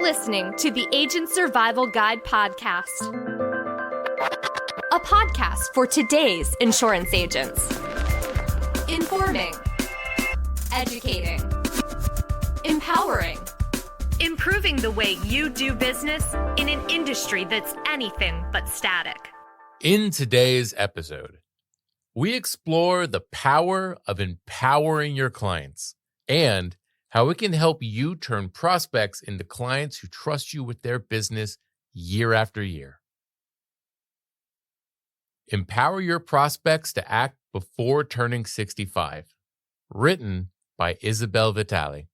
listening to the Agent Survival Guide podcast, a podcast for today's insurance agents. Informing, educating, empowering, improving the way you do business in an industry that's anything but static. In today's episode, we explore the power of empowering your clients and how it can help you turn prospects into clients who trust you with their business year after year. Empower your prospects to act before turning 65. Written by Isabel Vitale.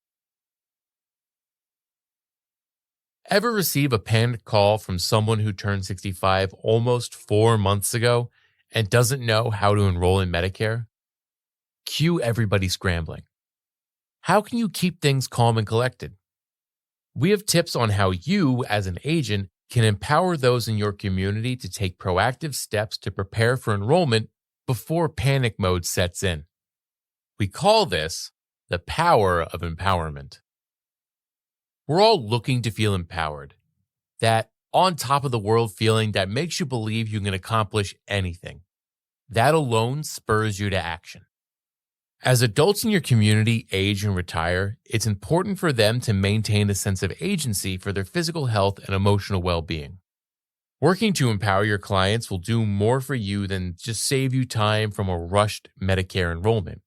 Ever receive a panicked call from someone who turned 65 almost 4 months ago and doesn't know how to enroll in Medicare? Cue everybody scrambling. How can you keep things calm and collected? We have tips on how you, as an agent, can empower those in your community to take proactive steps to prepare for enrollment before panic mode sets in. We call this the power of empowerment. We're all looking to feel empowered, that on top of the world feeling that makes you believe you can accomplish anything. That alone spurs you to action. As adults in your community age and retire, it's important for them to maintain a sense of agency for their physical health and emotional well-being. Working to empower your clients will do more for you than just save you time from a rushed Medicare enrollment.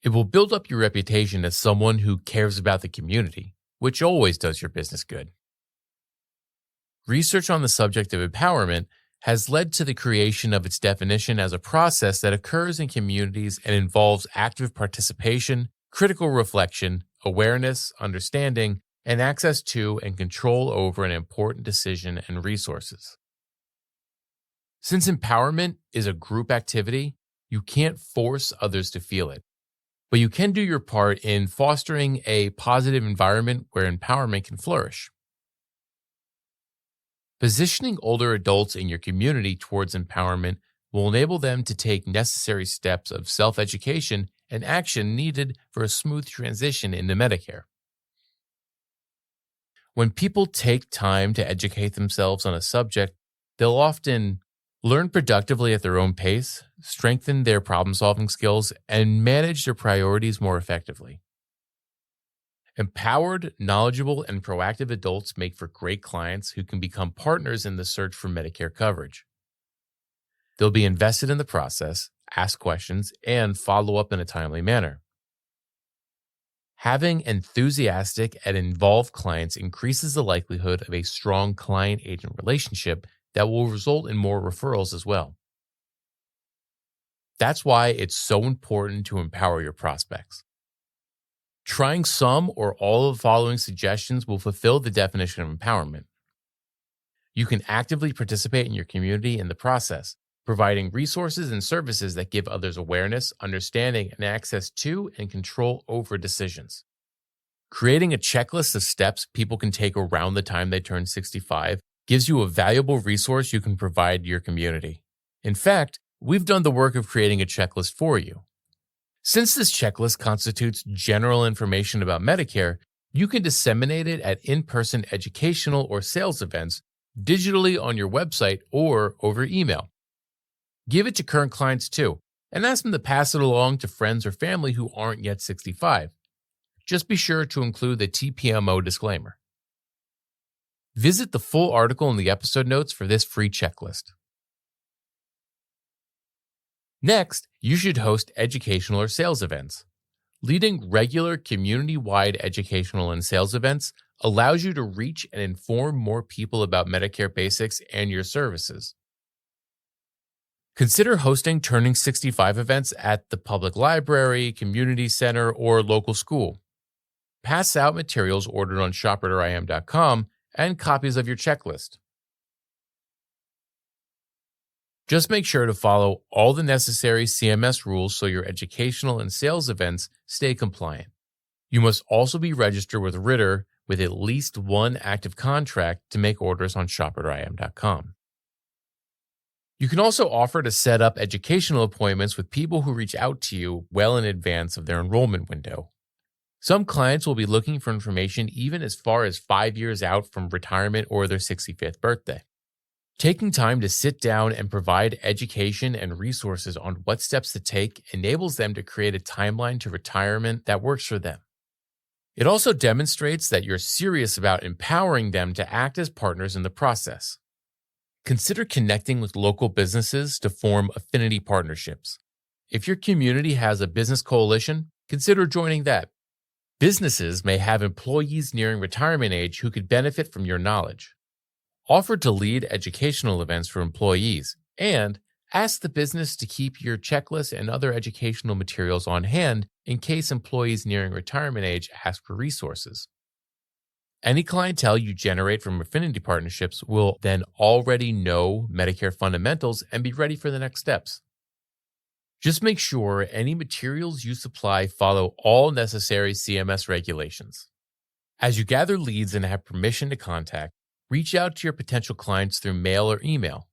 It will build up your reputation as someone who cares about the community, which always does your business good. Research on the subject of empowerment has led to the creation of its definition as a process that occurs in communities and involves active participation, critical reflection, awareness, understanding, and access to and control over an important decision and resources. Since empowerment is a group activity, you can't force others to feel it, but you can do your part in fostering a positive environment where empowerment can flourish. Positioning older adults in your community towards empowerment will enable them to take necessary steps of self-education and action needed for a smooth transition into Medicare. When people take time to educate themselves on a subject, they'll often learn productively at their own pace, strengthen their problem-solving skills, and manage their priorities more effectively. Empowered, knowledgeable, and proactive adults make for great clients who can become partners in the search for Medicare coverage. They'll be invested in the process, ask questions, and follow up in a timely manner. Having enthusiastic and involved clients increases the likelihood of a strong client-agent relationship that will result in more referrals as well. That's why it's so important to empower your prospects. Trying some or all of the following suggestions will fulfill the definition of empowerment. You can actively participate in your community in the process, providing resources and services that give others awareness, understanding, and access to and control over decisions. Creating a checklist of steps people can take around the time they turn 65 gives you a valuable resource you can provide to your community. In fact, we've done the work of creating a checklist for you. Since this checklist constitutes general information about Medicare, you can disseminate it at in-person educational or sales events, digitally on your website, or over email. Give it to current clients too, and ask them to pass it along to friends or family who aren't yet 65. Just be sure to include the TPMO disclaimer. Visit the full article in the episode notes for this free checklist. Next, you should host educational or sales events. Leading regular community-wide educational and sales events allows you to reach and inform more people about Medicare basics and your services. Consider hosting Turning 65 events at the public library, community center, or local school. Pass out materials ordered on shop.ritterim.com and copies of your checklist. Just make sure to follow all the necessary CMS rules so your educational and sales events stay compliant. You must also be registered with Ritter with at least one active contract to make orders on shop.ritterim.com. You can also offer to set up educational appointments with people who reach out to you well in advance of their enrollment window. Some clients will be looking for information even as far as 5 years out from retirement or their 65th birthday. Taking time to sit down and provide education and resources on what steps to take enables them to create a timeline to retirement that works for them. It also demonstrates that you're serious about empowering them to act as partners in the process. Consider connecting with local businesses to form affinity partnerships. If your community has a business coalition, consider joining that. Businesses may have employees nearing retirement age who could benefit from your knowledge. Offer to lead educational events for employees, and ask the business to keep your checklist and other educational materials on hand in case employees nearing retirement age ask for resources. Any clientele you generate from affinity partnerships will then already know Medicare fundamentals and be ready for the next steps. Just make sure any materials you supply follow all necessary CMS regulations. As you gather leads and have permission to contact, reach out to your potential clients through mail or email.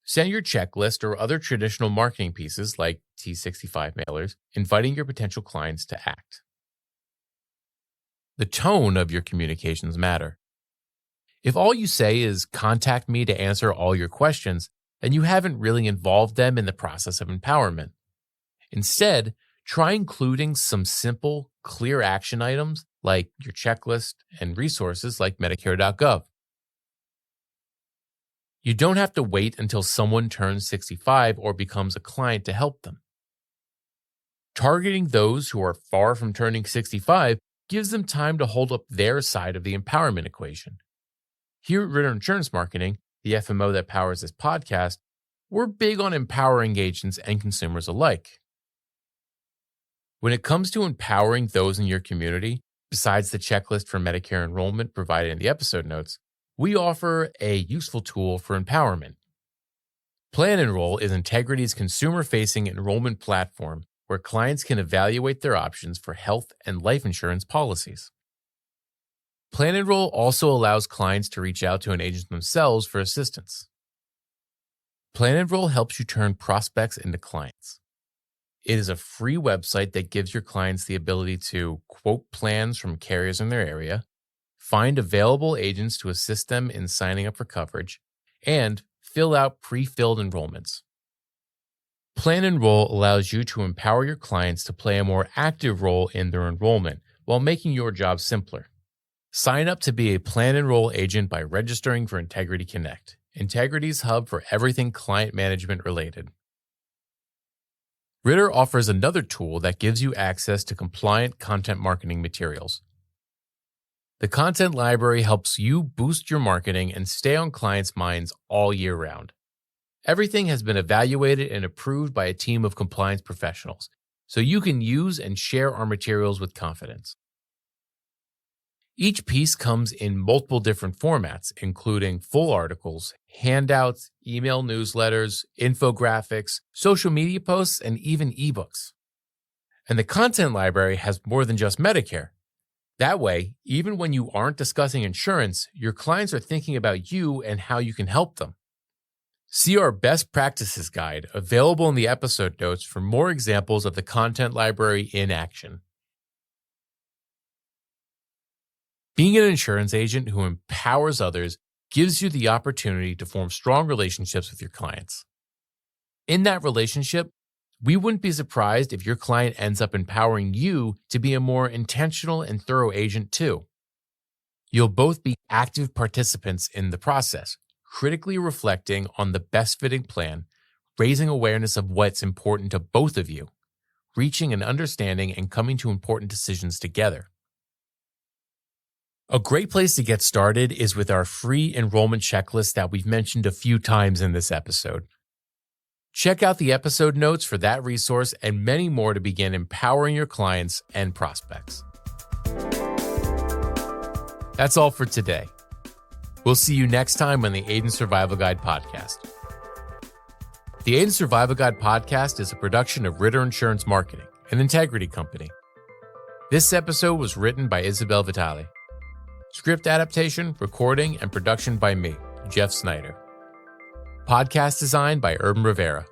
Send your checklist or other traditional marketing pieces like T65 mailers, inviting your potential clients to act. The tone of your communications matter. If all you say is contact me to answer all your questions, then you haven't really involved them in the process of empowerment. Instead, try including some simple, clear action items like your checklist and resources like Medicare.gov. You don't have to wait until someone turns 65 or becomes a client to help them. Targeting those who are far from turning 65 gives them time to hold up their side of the empowerment equation. Here at Ritter Insurance Marketing, the FMO that powers this podcast, we're big on empowering agents and consumers alike. When it comes to empowering those in your community, besides the checklist for Medicare enrollment provided in the episode notes, we offer a useful tool for empowerment. Plan Enroll is Integrity's consumer-facing enrollment platform where clients can evaluate their options for health and life insurance policies. Plan Enroll also allows clients to reach out to an agent themselves for assistance. Plan Enroll helps you turn prospects into clients. It is a free website that gives your clients the ability to quote plans from carriers in their area, find available agents to assist them in signing up for coverage, and fill out pre-filled enrollments. Plan Enroll allows you to empower your clients to play a more active role in their enrollment while making your job simpler. Sign up to be a Plan Enroll agent by registering for Integrity Connect, Integrity's hub for everything client management related. Ritter offers another tool that gives you access to compliant content marketing materials. The content library helps you boost your marketing and stay on clients' minds all year round. Everything has been evaluated and approved by a team of compliance professionals, so you can use and share our materials with confidence. Each piece comes in multiple different formats, including full articles, handouts, email newsletters, infographics, social media posts, and even ebooks. And the content library has more than just Medicare. That way, even when you aren't discussing insurance, your clients are thinking about you and how you can help them. See our best practices guide available in the episode notes for more examples of the content library in action. Being an insurance agent who empowers others gives you the opportunity to form strong relationships with your clients. In that relationship, we wouldn't be surprised if your client ends up empowering you to be a more intentional and thorough agent too. You'll both be active participants in the process, critically reflecting on the best fitting plan, raising awareness of what's important to both of you, reaching an understanding and coming to important decisions together. A great place to get started is with our free enrollment checklist that we've mentioned a few times in this episode. Check out the episode notes for that resource and many more to begin empowering your clients and prospects. That's all for today. We'll see you next time on the Agent Survival Guide podcast. The Agent Survival Guide podcast is a production of Ritter Insurance Marketing, an integrity company. This episode was written by Isabel Vitale. Script adaptation, recording, and production by me, Jeff Snyder. Podcast design by Urban Rivera.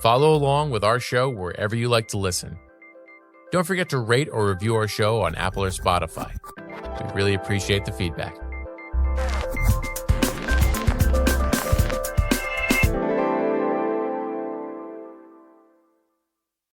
Follow along with our show wherever you like to listen. Don't forget to rate or review our show on Apple or Spotify. We really appreciate the feedback.